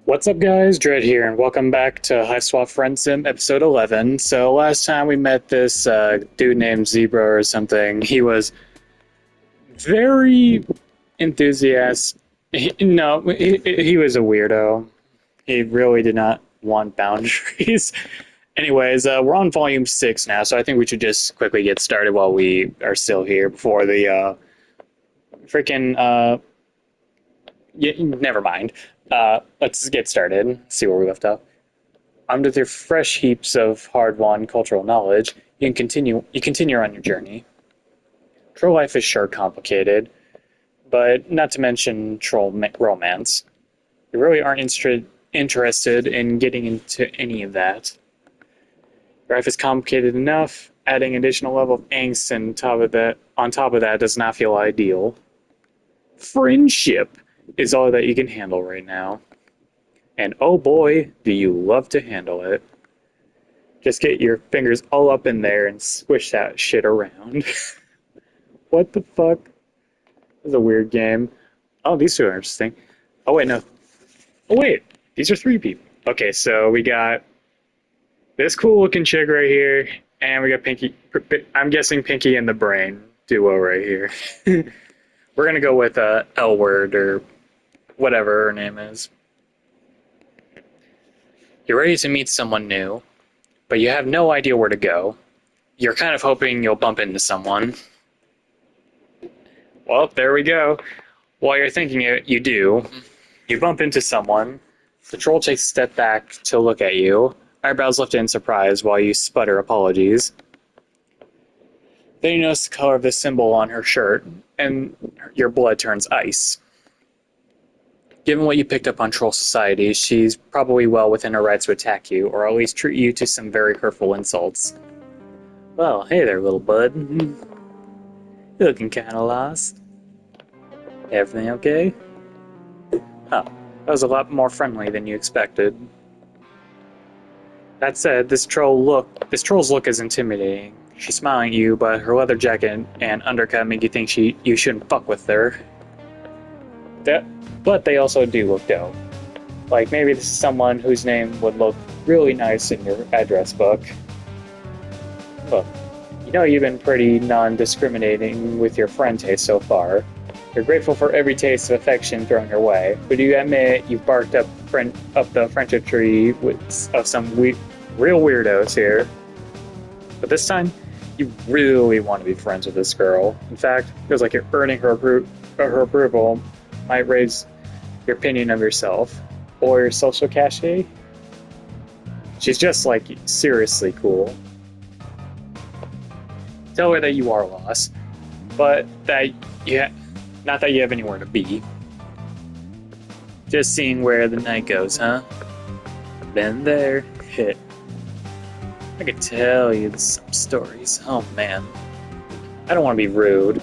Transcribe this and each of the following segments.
What's up, guys? Dread here, and welcome back to Hiveswap Friendsim, episode 11. So, last time we met this dude named Zebra or something. He was very enthusiastic. He was a weirdo. He really did not want boundaries. Anyways, we're on volume 6 now, so I think we should just quickly get started while we are still here before the freaking. Never mind. Let's get started, see where we left off. Armed with your fresh heaps of hard-won cultural knowledge, you continue on your journey. Troll life is sure complicated, but not to mention troll romance. You really aren't interested in getting into any of that. Your life is complicated enough. Adding additional level of angst on top of that does not feel ideal. Friendship is all that you can handle right now. And oh boy, do you love to handle it. Just get your fingers all up in there and swish that shit around. What the fuck? This is a weird game. Oh, these two are interesting. Oh, wait, no. Oh, wait. These are three people. Okay, so we got this cool looking chick right here, and we got Pinky. I'm guessing Pinky and the Brain duo right here. We're gonna go with L Word or whatever her name is. You're ready to meet someone new, but you have no idea where to go. You're kind of hoping you'll bump into someone. Well, there we go. While you're thinking it, you do. You bump into someone. The troll takes a step back to look at you, eyebrows lifted in surprise while you sputter apologies. Then you notice the color of the symbol on her shirt, and your blood turns ice. Given what you picked up on Troll Society, she's probably well within her rights to attack you, or at least treat you to some very hurtful insults. Well, hey there, little bud. You're looking kinda lost. Everything okay? Huh. That was a lot more friendly than you expected. That said, this troll's look is intimidating. She's smiling at you, but her leather jacket and undercut make you think you shouldn't fuck with her. But they also do look dope. Like maybe this is someone whose name would look really nice in your address book. Look, you know you've been pretty non-discriminating with your friend taste so far. You're grateful for every taste of affection thrown your way, but you admit you've barked up the friendship tree of some real weirdos here. But this time, you really want to be friends with this girl. In fact, it feels like you're earning her approval might raise your opinion of yourself or your social cachet. She's just like seriously cool. Tell her that you are lost, but that not that you have anywhere to be. Just seeing where the night goes, huh? Been there, hit. I could tell you some stories. Oh man. I don't want to be rude,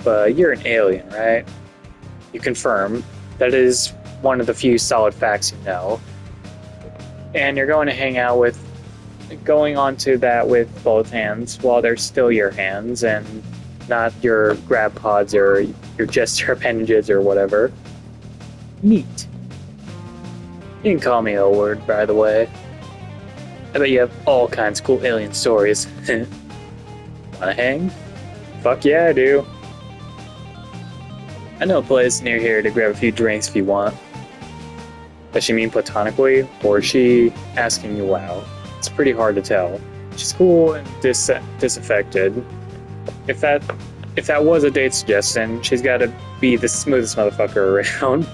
but you're an alien, right? You confirm that is one of the few solid facts you know. And you're going on to that with both hands while they're still your hands and not your grab pods or your gesture appendages or whatever. Neat. You can call me O-word, by the way. I bet you have all kinds of cool alien stories. Wanna hang? Fuck yeah, I do. I know a place near here to grab a few drinks if you want. Does she mean platonically, or is she asking you out? It's pretty hard to tell. She's cool and disaffected. If that was a date suggestion, she's gotta be the smoothest motherfucker around.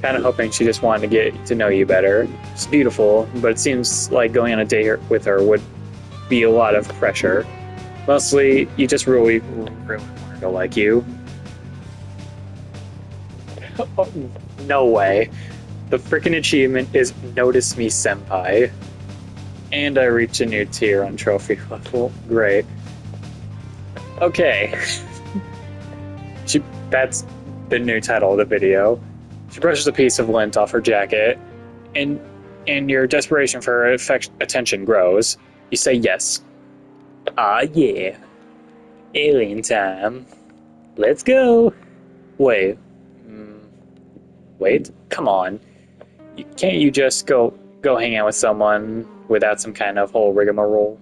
Kind of hoping she just wanted to get to know you better. She's beautiful, but it seems like going on a date with her would be a lot of pressure. Mostly, you just really want her to like you. No way. The freaking achievement is Notice Me Senpai. And I reach a new tier on trophy level. Great. Okay. That's the new title of the video. She brushes a piece of lint off her jacket, and your desperation for her attention grows. You say yes. Ah, yeah. Alien time. Let's go. Wait. Wait? Come on. Can't you just go hang out with someone without some kind of whole rigmarole?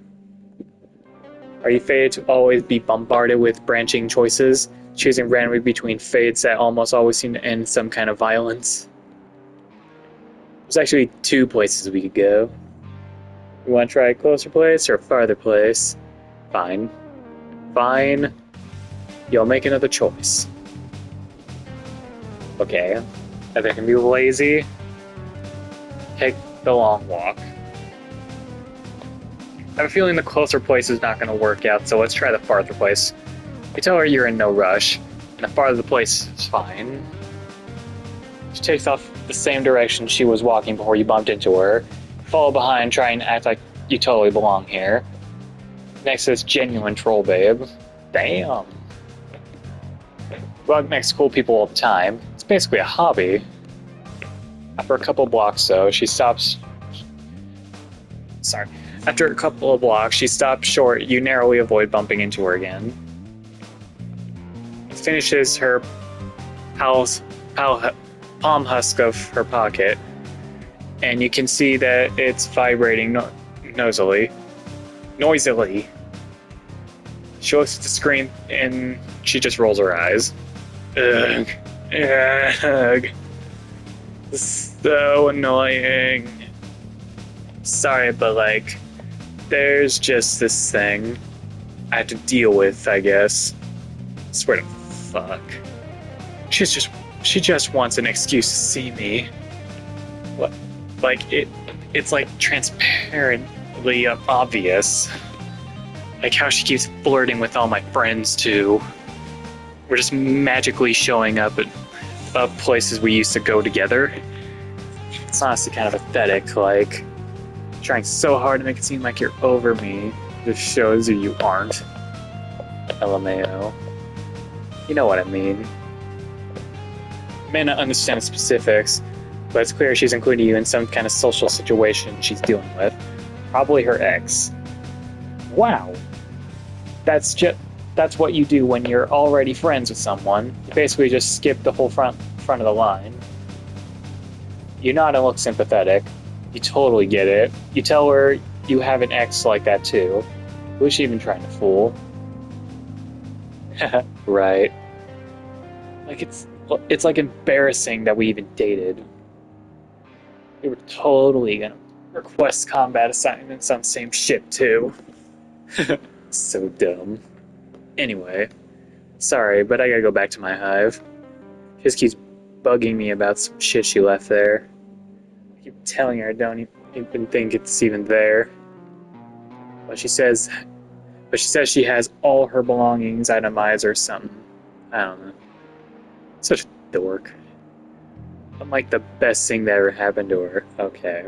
Are you fated to always be bombarded with branching choices, choosing randomly between fates that almost always seem to end in some kind of violence? There's actually two places we could go. You want to try a closer place or a farther place? Fine. Fine. You'll make another choice. Okay. If I can be lazy, take the long walk. I have a feeling the closer place is not going to work out, so let's try the farther place. You tell her you're in no rush, and the farther the place is fine. She takes off the same direction she was walking before you bumped into her. Follow behind, try and act like you totally belong here. Next to this genuine troll babe. Damn. Walk next to cool people all the time. It's basically a hobby. After a couple blocks, though, she stops. Sorry. After a couple of blocks, she stops short. You narrowly avoid bumping into her again. Finishes her palm husk of her pocket, and you can see that it's vibrating noisily. She looks at the screen and she just rolls her eyes. Ugh. Ugh. So annoying. Sorry, but like, there's just this thing I have to deal with, I guess. I swear to fuck. She just wants an excuse to see me. What? Like, it's like transparently obvious. Like how she keeps flirting with all my friends too. We're just magically showing up at places we used to go together. It's honestly kind of pathetic, like trying so hard to make it seem like you're over me just shows you aren't. LMAO. You know what I mean. I may not understand the specifics, but it's clear she's including you in some kind of social situation she's dealing with. Probably her ex. Wow. That's what you do when you're already friends with someone. You basically just skip the whole front of the line. You nod and look sympathetic. You totally get it. You tell her you have an ex like that too. Who is she even trying to fool? Right. Like it's like embarrassing that we even dated. We were totally gonna request combat assignments on the same ship too. So dumb. Anyway, sorry, but I gotta go back to my hive. She just keeps bugging me about some shit she left there. I keep telling her I don't even think it's even there. But she says she has all her belongings itemized or something. I don't know. Such a dork. I'm like the best thing that ever happened to her. Okay.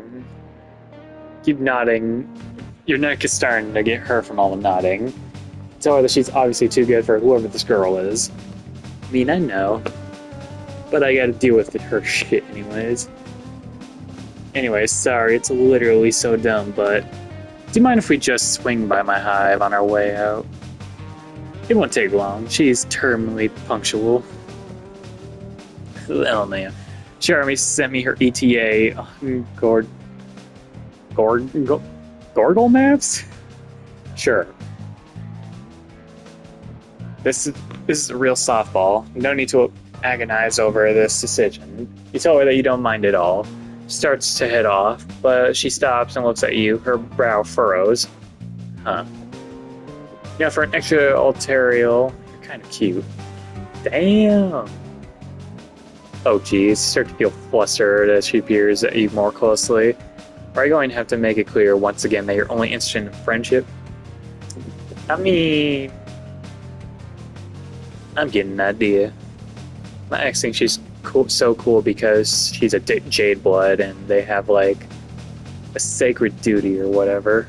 Keep nodding. Your neck is starting to get hurt from all the nodding. Tell her that she's obviously too good for whoever this girl is. I mean, I know. But I gotta deal with her shit anyways. Anyways, sorry, it's literally so dumb, but do you mind if we just swing by my hive on our way out? It won't take long. She's terminally punctual. Oh man. Jeremy sent me her ETA Gorgle maps? Sure. This is a real softball. No need to agonize over this decision. You tell her that you don't mind at all. She starts to head off, but she stops and looks at you. Her brow furrows. Huh. Yeah, for an extra ulterior, you're kind of cute. Damn. Oh geez, start to feel flustered as she peers at you more closely. Are you going to have to make it clear once again that you're only interested in friendship? I mean, I'm getting an idea. My ex thinks she's cool, so cool because she's a Jade Blood and they have like a sacred duty or whatever.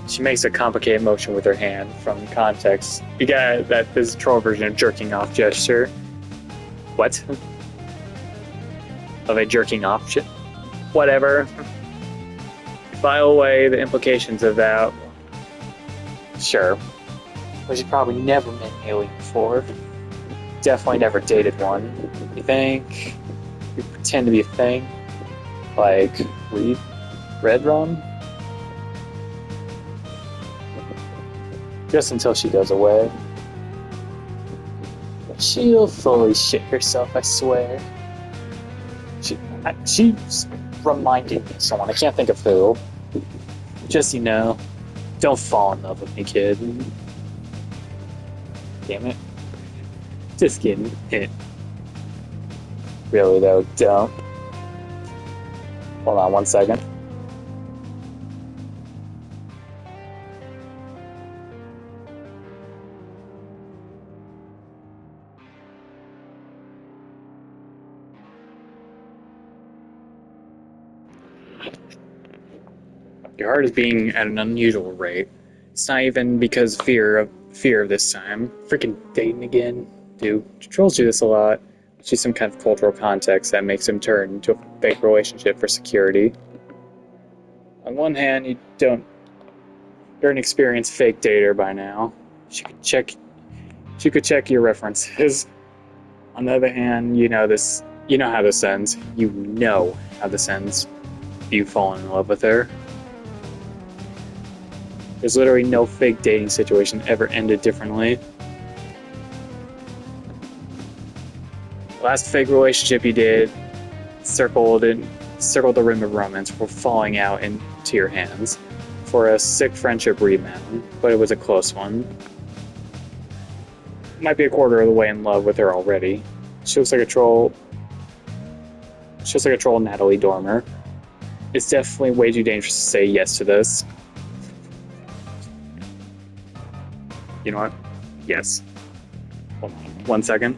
She makes a complicated motion with her hand. From context, you got that this is a troll version of jerking off gesture. What? Of a jerking off shit? Whatever. File away the implications of that. Sure. But she probably never met an alien before. Definitely never dated one. You think? We pretend to be a thing, like Red Rum, just until she goes away. She'll fully shit herself, I swear. She's reminding me of someone. I can't think of who. Just, don't fall in love with me, kid. Damn it. Just kidding. Really, though, don't. Hold on 1 second. Your heart is beating at an unusual rate. It's not even because of fear this time. Freaking dating again. Trolls do this a lot. She's some kind of cultural context that makes him turn to a fake relationship for security. On one hand, you're an experienced fake dater by now. She could check your references. On the other hand, you know how this ends. You know how this ends. You fall in love with her. There's literally no fake dating situation ever ended differently. The last fake relationship you did circled the rim of romance before falling out into your hands for a sick friendship rebound, but it was a close one. Might be a quarter of the way in love with her already. She looks like a troll. She looks like a troll, Natalie Dormer. It's definitely way too dangerous to say yes to this. You know what? Yes. Hold on 1 second.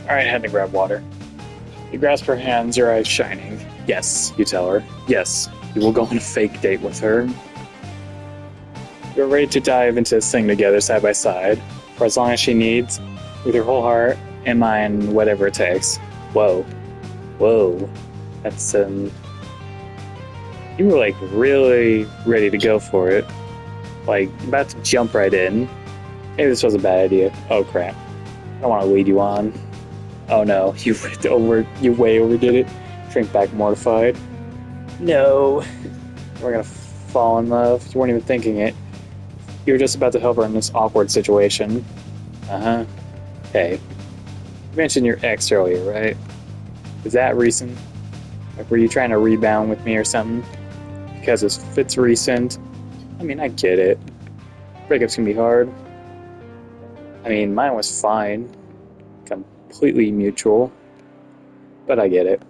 Alright, head to grab water. You grasp her hands, your eyes shining. Yes, you tell her. Yes, you will go on a fake date with her. You're ready to dive into this thing together side by side, for as long as she needs, with your whole heart and mind, whatever it takes. Whoa. Whoa. That's, You were, like, really ready to go for it. Like, about to jump right in. Maybe this was a bad idea. Oh, crap. I don't want to lead you on. Oh no, you way overdid it. Shrink back mortified. No. We're gonna fall in love. You weren't even thinking it. You were just about to help her in this awkward situation. Uh-huh. Hey. You mentioned your ex earlier, right? Is that recent? Like, were you trying to rebound with me or something? Because if it's recent, I mean, I get it. Breakups can be hard. I mean, mine was fine. Completely mutual, but I get it.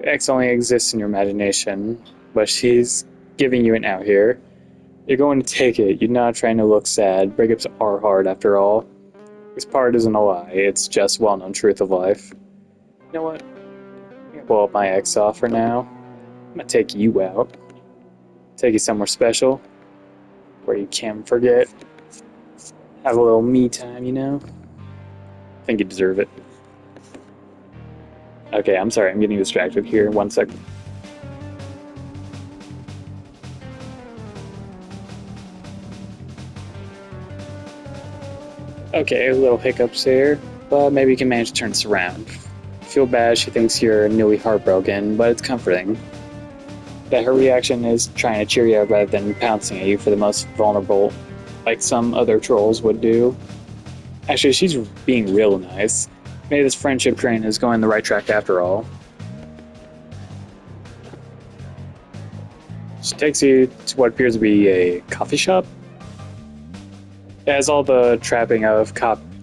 X only exists in your imagination, but she's giving you an out here. You're going to take it. You're not trying to look sad. Breakups are hard after all. This part isn't a lie. It's just well-known truth of life. You know what? I'm gonna blow up my ex off for now. I'm gonna take you out. Take you somewhere special, where you can forget. Have a little me time, I think you deserve it. Okay, I'm sorry, I'm getting distracted here. 1 second. Okay, a little hiccups here, but maybe you can manage to turn this around. Feel bad she thinks you're newly heartbroken, but it's comforting that her reaction is trying to cheer you up rather than pouncing at you for the most vulnerable, like some other trolls would do. Actually, she's being real nice. Maybe this friendship train is going the right track after all. She takes you to what appears to be a coffee shop. It has all the trapping of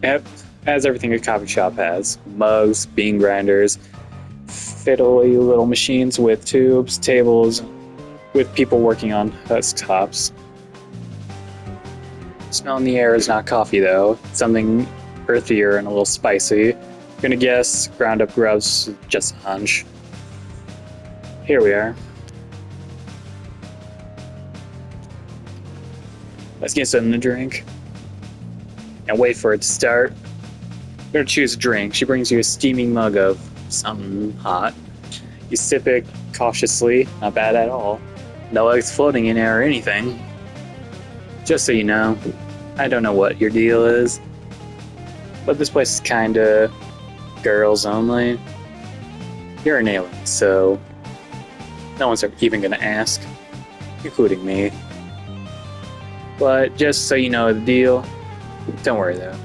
as everything a coffee shop has. Mugs, bean grinders, fiddly little machines with tubes, tables, with people working on desktops. Smell in the air is not coffee though. It's something earthier and a little spicy. I'm gonna guess ground up grubs, just a hunch. Here we are. Let's get something to drink. And wait for it to start. You're gonna choose a drink. She brings you a steaming mug of something hot. You sip it cautiously, not bad at all. No eggs floating in it or anything. Just so you know, I don't know what your deal is, but this place is kinda girls only. You're an alien, so no one's even gonna ask, including me. But just so you know the deal, don't worry though.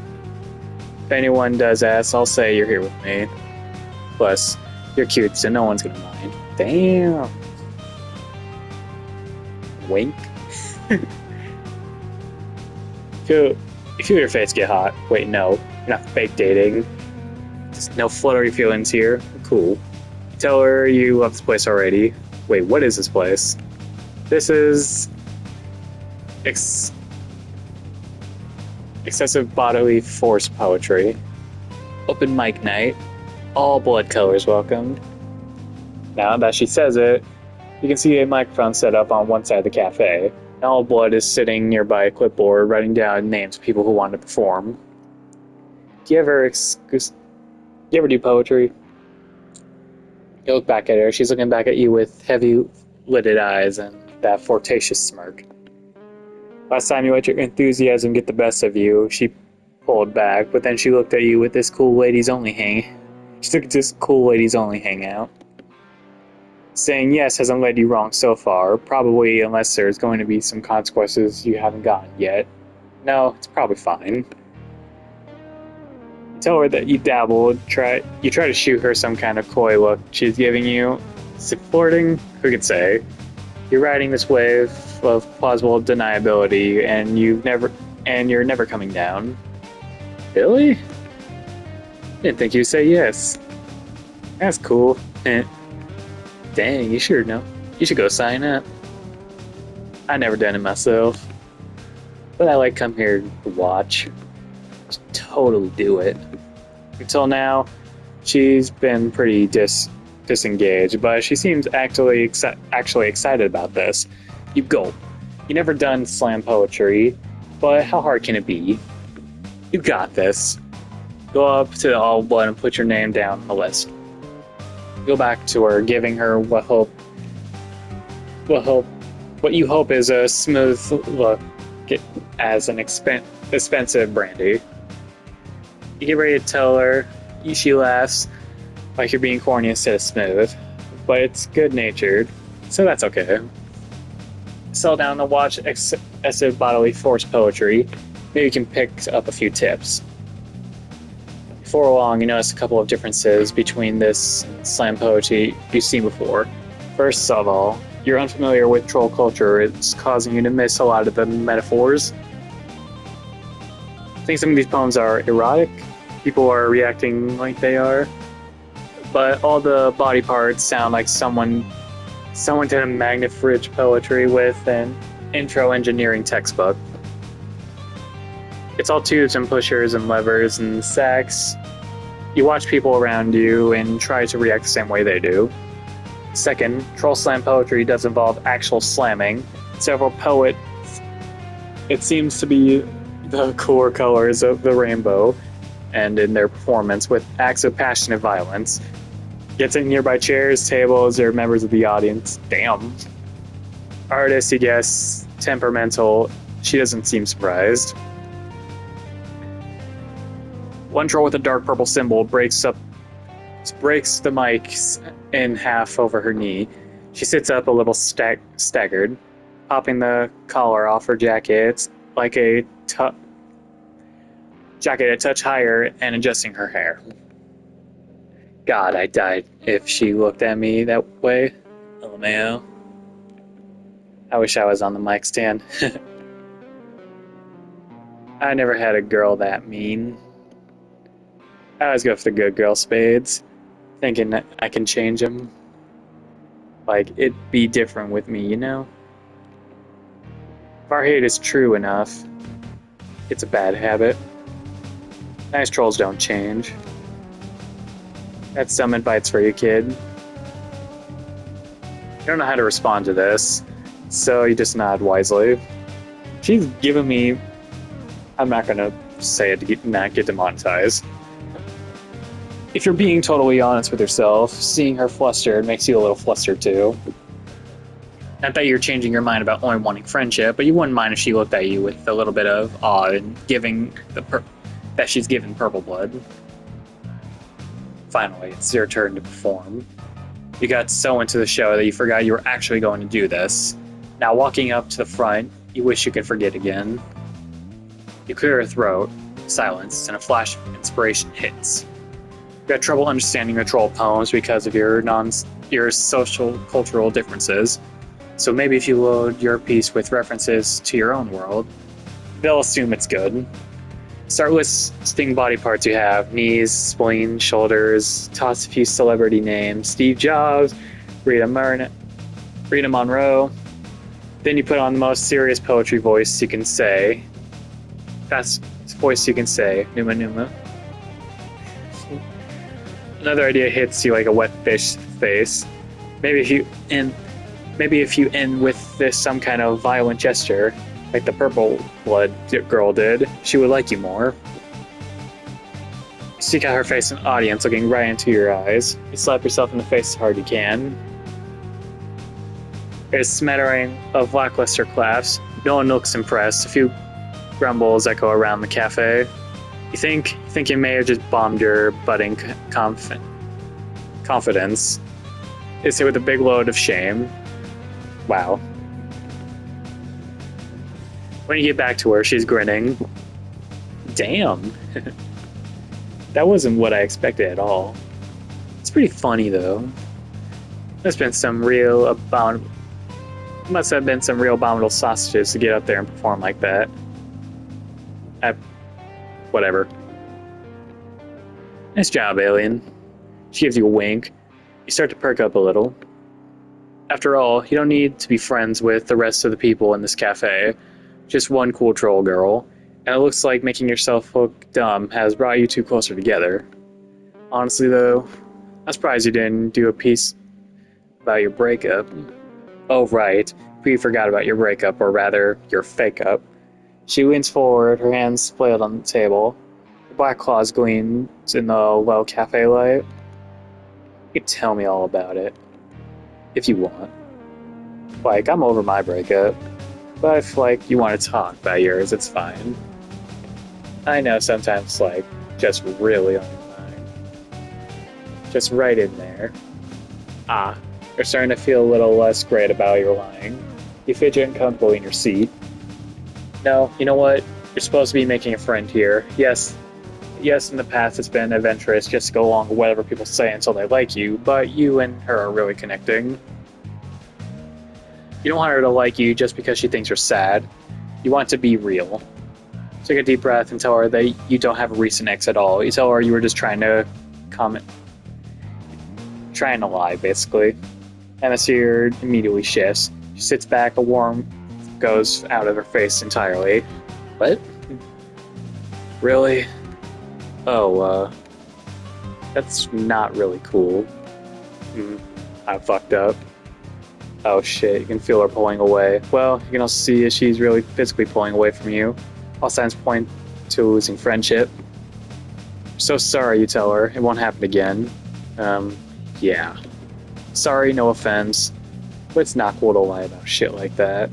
If anyone does ask, I'll say you're here with me. Plus, you're cute, so no one's gonna mind. Damn. Wink. You feel your face get hot. Wait, no. You're not fake dating. Just no fluttery feelings here. Cool. Tell her you love this place already. Wait, what is this place? This is... excessive bodily force poetry. Open mic night. All blood colors welcomed. Now that she says it, you can see a microphone set up on one side of the cafe. And all blood is sitting nearby a clipboard, writing down names of people who want to perform. Do you ever do poetry? You look back at her. She's looking back at you with heavy-lidded eyes and that flirtatious smirk. Last time you let your enthusiasm get the best of you, she pulled back, but then she looked at you with this cool ladies only hangout. Saying yes hasn't led you wrong so far, probably unless there's going to be some consequences you haven't gotten yet. No, it's probably fine. You tell her that you dabbled, you try to shoot her some kind of coy look she's giving you. Is it flirting? Who could say? You're riding this wave of plausible deniability, and you're never coming down. Really? Didn't think you'd say yes. That's cool. Dang, you sure know. You should go sign up. I never done it myself, but I like come here to watch. Just totally do it. Until now, she's been pretty disengaged, but she seems actually excited about this. You gulp. You never done slam poetry, but how hard can it be? You got this. Go up to the all blood and put your name down on the list. Go back to her, giving her what you hope is a smooth look as an expensive brandy. You get ready to tell her. She laughs like you're being corny instead of smooth, but it's good-natured, so that's okay. Settle down to watch excessive bodily force poetry. Maybe you can pick up a few tips. Before long, you notice a couple of differences between this and slam poetry you've seen before. First of all, you're unfamiliar with troll culture. It's causing you to miss a lot of the metaphors. I think some of these poems are erotic. People are reacting like they are. But all the body parts sound like someone did a magnet fridge poetry with an intro engineering textbook. It's all tubes and pushers and levers and sacks. You watch people around you and try to react the same way they do. Second, troll slam poetry does involve actual slamming. Several poets, it seems to be the core colors of the rainbow, and in their performance with acts of passionate violence. Gets in nearby chairs, tables, or members of the audience. Damn. Artist, you guess, temperamental. She doesn't seem surprised. One troll with a dark purple symbol breaks the mic in half over her knee. She sits up a little staggered, popping the collar off her jacket. It's like a jacket a touch higher and adjusting her hair. God, I'd die if she looked at me that way. LMAO. I wish I was on the mic stand. I never had a girl that mean. I always go for the good girl spades, thinking that I can change them. Like, it'd be different with me, you know? If our hate is true enough, it's a bad habit. Nice trolls don't change. That's some advice for you, kid. You don't know how to respond to this, so you just nod wisely. She's giving me... I'm not gonna say it to not get demonetized. If you're being totally honest with yourself, seeing her flustered makes you a little flustered too. Not that you're changing your mind about only wanting friendship, but you wouldn't mind if she looked at you with a little bit of awe and giving that she's given purple blood. Finally, it's your turn to perform. You got so into the show that you forgot you were actually going to do this. Now walking up to the front, you wish you could forget again. You clear your throat, silence, and a flash of inspiration hits. You got trouble understanding your troll poems because of your social cultural differences. So maybe if you load your piece with references to your own world, they'll assume it's good. Start listing body parts you have: knees, spleen, shoulders. Toss a few celebrity names: Steve Jobs, Rita Monroe. Then you put on the most serious poetry voice you can say. Fast voice you can say: Numa Numa. Another idea hits you like a wet fish face. Maybe if you end with this some kind of violent gesture, like the purple blood girl did, she would like you more. You seek out her face in the audience, looking right into your eyes. You slap yourself in the face as hard as you can. There's a smattering of lackluster claps. No one looks impressed. A few grumbles echo around the cafe. You think you may have just bombed your budding confidence. It's hit with a big load of shame. Wow. When you get back to her, she's grinning. Damn. That wasn't what I expected at all. It's pretty funny though. Must have been some real abominable sausages to get up there and perform like that. Whatever. Nice job, alien. She gives you a wink. You start to perk up a little. After all, you don't need to be friends with the rest of the people in this cafe. Just one cool troll girl. And it looks like making yourself look dumb has brought you two closer together. Honestly though, I'm surprised you didn't do a piece about your breakup. Oh right, we forgot about your breakup, or rather, your fake-up. She leans forward, her hands splayed on the table. Her black claws gleams in the low cafe light. You can tell me all about it, if you want. Like, I'm over my breakup, but if, like, you want to talk about yours, it's fine. I know sometimes, like, just really on your mind. Just right in there. Ah, you're starting to feel a little less great about your lying. You fidget uncomfortably in your seat. No, you know what? You're supposed to be making a friend here. Yes, in the past it's been adventurous just to go along with whatever people say until they like you, but you and her are really connecting. You don't want her to like you just because she thinks you're sad. You want to be real. Take a deep breath and tell her that you don't have a recent ex at all. You tell her you were just trying to lie, basically. Atmosphere immediately shifts. She sits back, a warmth goes out of her face entirely. What? Really? Oh, that's not really cool. I fucked up. Oh shit, you can feel her pulling away. Well, you can also see if she's really physically pulling away from you. All signs point to losing friendship. So sorry, you tell her. It won't happen again. Yeah. Sorry, no offense. But it's not cool to lie about shit like that.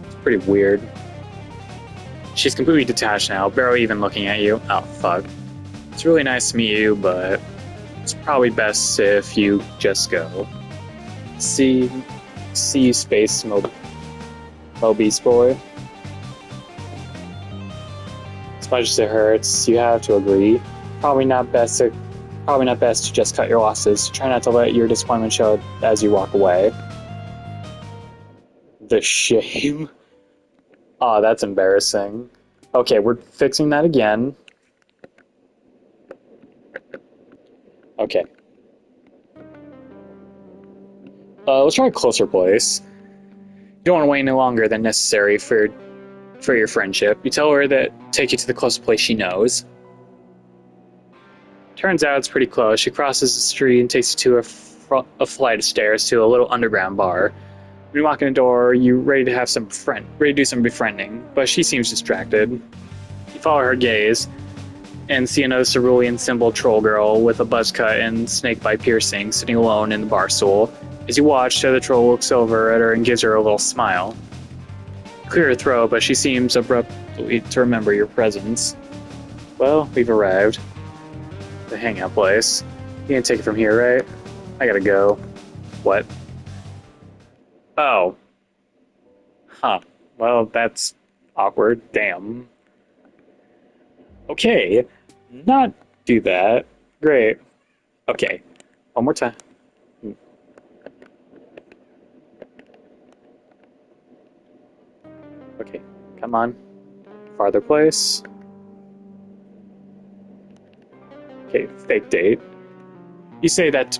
It's pretty weird. She's completely detached now, barely even looking at you. Oh, fuck. It's really nice to meet you, but it's probably best if you just go. See you, Space Mobius boy. As much as it hurts, you have to agree. Probably not best to just cut your losses. Try not to let your disappointment show as you walk away. The shame. Oh, that's embarrassing. Okay, we're fixing that again. Okay. Let's try a closer place. You don't want to wait any longer than necessary for your friendship. You tell her that take you to the closest place she knows. Turns out it's pretty close. She crosses the street and takes you to a flight of stairs to a little underground bar. When you walk in the door, you ready to do some befriending, but she seems distracted. You follow her gaze and see another cerulean symbol troll girl with a buzz cut and snakebite piercing sitting alone in the bar stool. As you watch, the other troll looks over at her and gives her a little smile. Clear her throat, but she seems abruptly to remember your presence. Well, we've arrived. The hangout place. You can take it from here, right? I gotta go. What? Oh. Huh. Well, that's awkward. Damn. Okay. Not do that. Great. Okay. One more time. Okay. Come on. Farther place. Okay, fake date. You say that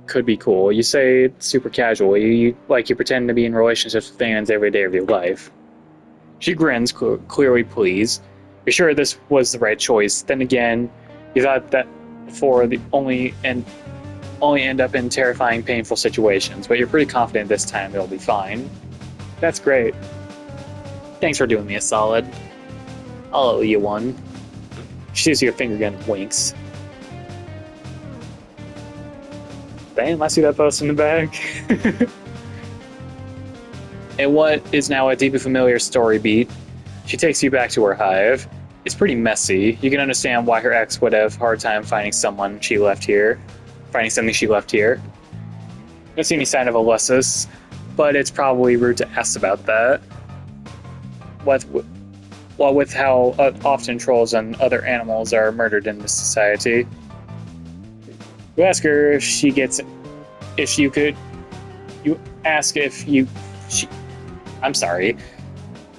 could be cool. You say it's super casual. You pretend to be in relationships with fans every day of your life. She grins, clearly pleased. You're sure this was the right choice. Then again, you thought that before the only end up in terrifying, painful situations, but you're pretty confident this time it'll be fine. That's great. Thanks for doing me a solid. I'll owe you one. She sees your finger again and winks. Damn, I see that post in the back. And what is now a deeply familiar story beat, she takes you back to her hive. It's pretty messy. You can understand why her ex would have a hard time finding something she left here. Don't see any sign of Alessis, but it's probably rude to ask about that. With how often trolls and other animals are murdered in this society. You ask her if you could. You ask if you. I'm sorry.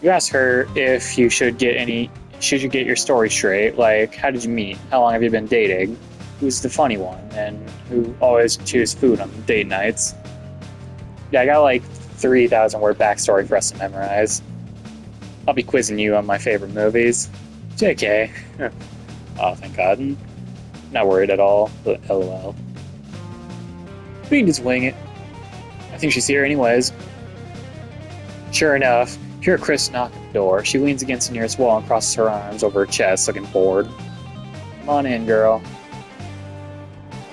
You ask her if you should get any. Should you get your story straight? Like, how did you meet? How long have you been dating? Who's the funny one? And who always chews food on date nights? Yeah, I got like 3,000 word backstory for us to memorize. I'll be quizzing you on my favorite movies. JK. Oh, thank God. Not worried at all, but lol. We can just wing it. I think she's here anyways. Sure enough, you hear Chris knock at the door. She leans against the nearest wall and crosses her arms over her chest, looking bored. Come on in, girl.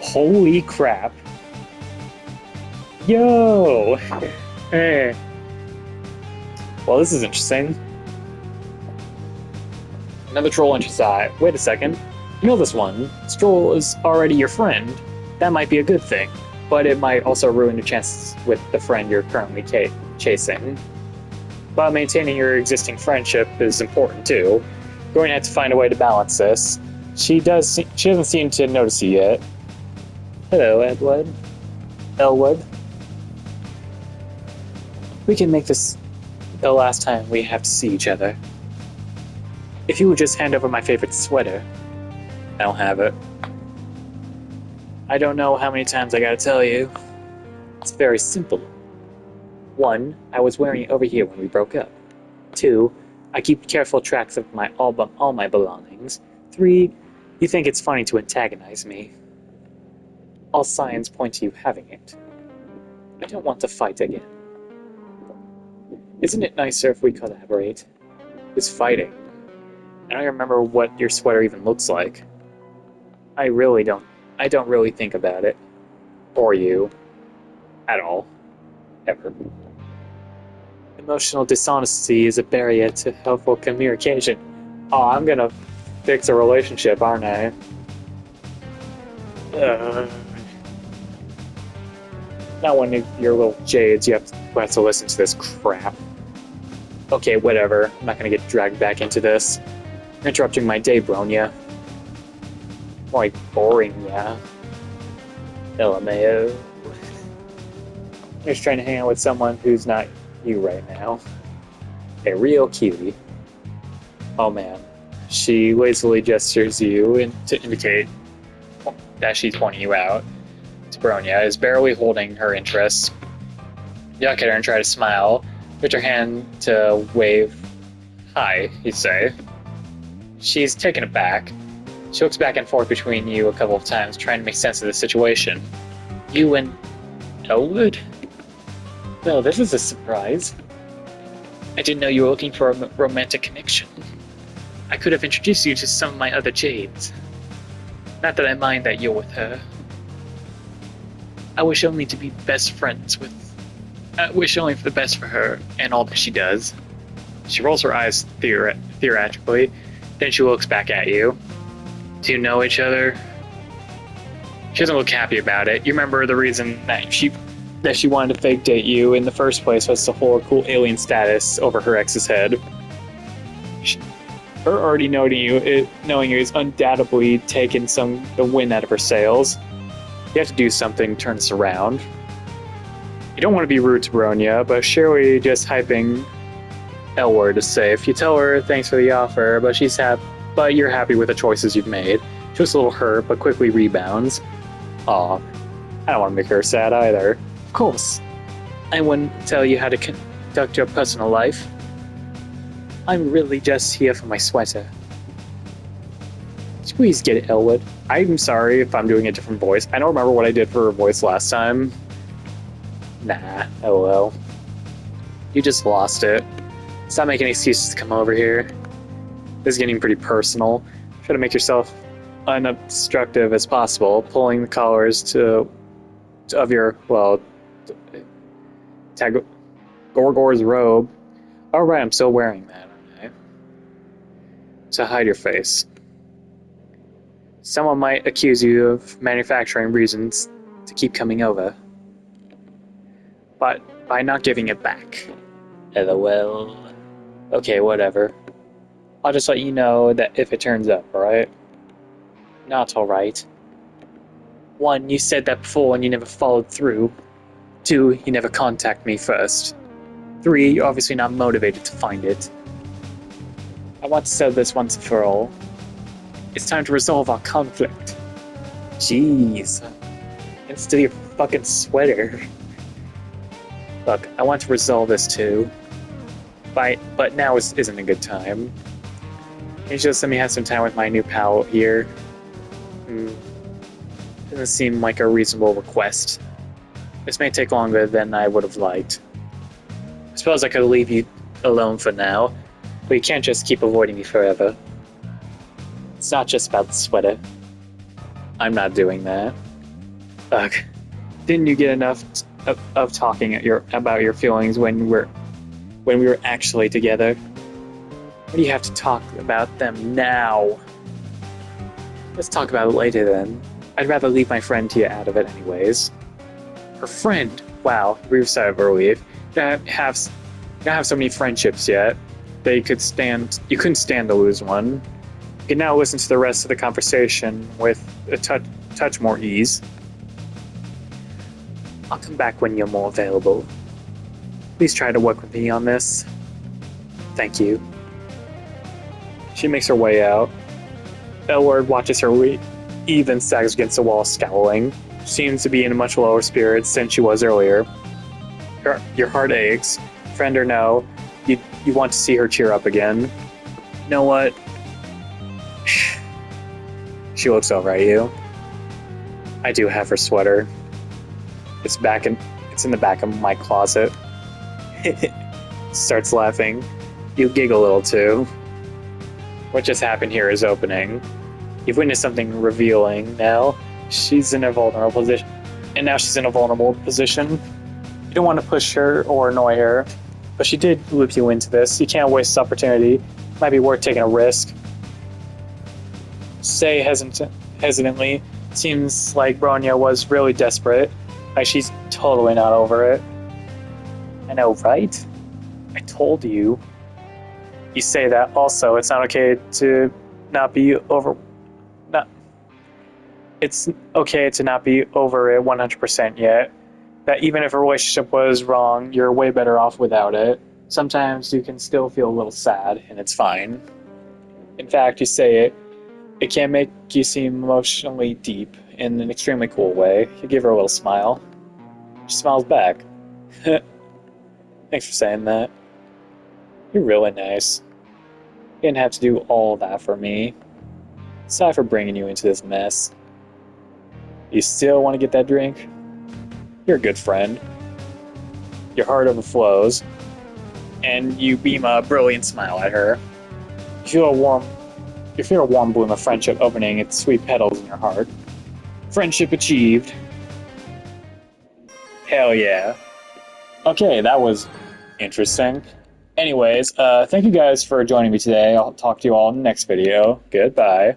Holy crap. Yo! Hey. Well, this is interesting. Another troll inches eye. Wait a second. You know this one. This troll is already your friend. That might be a good thing, but it might also ruin your chances with the friend you're currently chasing. But maintaining your existing friendship is important too. You're going to have to find a way to balance this. She doesn't seem to notice you yet. Hello, Elwood. We can make this the last time we have to see each other. If you would just hand over my favorite sweater. I don't have it. I don't know how many times I gotta tell you. It's very simple. 1, I was wearing it over here when we broke up. 2, I keep careful tracks of all my belongings. 3, you think it's funny to antagonize me. All signs point to you having it. I don't want to fight again. Isn't it nicer if we collaborate? Who's fighting? I don't remember what your sweater even looks like. I don't really think about it. Or you. At all. Ever. Emotional dishonesty is a barrier to helpful communication. Oh, I'm gonna fix a relationship, aren't I? Not one of your little jades you have to listen to this crap. Okay, whatever. I'm not gonna get dragged back into this. You're interrupting my day, Bronya. More like boring, yeah. LMAO. You're just trying to hang out with someone who's not you right now. A real cutie. Oh man. She lazily gestures you to indicate that she's pointing you out. Bronya is barely holding her interest. You look at her and try to smile. Put your hand to wave. Hi, you say. She's taken aback. She looks back and forth between you a couple of times, trying to make sense of the situation. You and Elwood? Well, this is a surprise. I didn't know you were looking for a romantic connection. I could have introduced you to some of my other Jades. Not that I mind that you're with her. I wish only to be best friends with... I wish only for the best for her and all that she does. She rolls her eyes theatrically, then she looks back at you. Do you know each other? She doesn't look happy about it. You remember the reason that she wanted to fake date you in the first place was to hold cool alien status over her ex's head. Her already knowing you is undoubtedly taken the wind out of her sails. You have to do something to turn this around. You don't want to be rude to Bronya, but surely just hyping Elward is safe. You tell her thanks for the offer, but you're happy with the choices you've made. She looks a little hurt, but quickly rebounds. Aw, I don't want to make her sad either. Of course, I wouldn't tell you how to conduct your personal life. I'm really just here for my sweater. Please get it, Elwood. I'm sorry if I'm doing a different voice. I don't remember what I did for her voice last time. Nah, oh well. You just lost it. Stop making excuses to come over here. This is getting pretty personal. Try to make yourself unobstructive as possible, pulling the collars of your, well, Gorgor's robe. Oh right, I'm still wearing that, aren't I? To hide your face. Someone might accuse you of manufacturing reasons to keep coming over. But by not giving it back. LOL. Okay, whatever. I'll just let you know that if it turns up, alright? Not alright. 1, you said that before and you never followed through. 2, you never contacted me first. 3, you're obviously not motivated to find it. I want to settle this once and for all. It's time to resolve our conflict. Jeez. And still your fucking sweater. Look, I want to resolve this too. But now isn't a good time. Can you just let me have some time with my new pal here? Doesn't seem like a reasonable request. This may take longer than I would have liked. I suppose I could leave you alone for now, but you can't just keep avoiding me forever. It's not just about the sweater. I'm not doing that. Ugh. Didn't you get enough of talking about your feelings when we were actually together? Why do you have to talk about them now? Let's talk about it later then. I'd rather leave my friend here out of it anyways. Her friend? Wow, we've said of relief. You don't have so many friendships yet. You couldn't stand to lose one. You can now listen to the rest of the conversation with a touch more ease. I'll come back when you're more available. Please try to work with me on this. Thank you. She makes her way out. Elward watches her even staggers against the wall, scowling. She seems to be in much lower spirits than she was earlier. Your heart aches. Friend or no, you want to see her cheer up again. You know what? She looks over at you. I do have her sweater. It's in the back of my closet. Starts laughing. You giggle a little too. What just happened here is opening. You've witnessed something revealing now. She's in a vulnerable position. And now she's in a vulnerable position. You don't want to push her or annoy her, but she did loop you into this. You can't waste this opportunity. Might be worth taking a risk. Say hesitantly. Seems like Bronya was really desperate. Like she's totally not over it. I know, right? I told you. You say that also. It's not okay to not be over... It's okay to not be over it 100% yet. That even if a relationship was wrong, you're way better off without it. Sometimes you can still feel a little sad, and it's fine. In fact, you say it can make you seem emotionally deep in an extremely cool way. You give her a little smile. She smiles back. Thanks for saying that. You're really nice. You didn't have to do all that for me. Sorry for bringing you into this mess. You still want to get that drink? You're a good friend. Your heart overflows, and you beam a brilliant smile at her. You feel a warm bloom of friendship opening its sweet petals in your heart. Friendship achieved. Hell yeah. Okay, that was interesting. Anyways, thank you guys for joining me today. I'll talk to you all in the next video. Goodbye.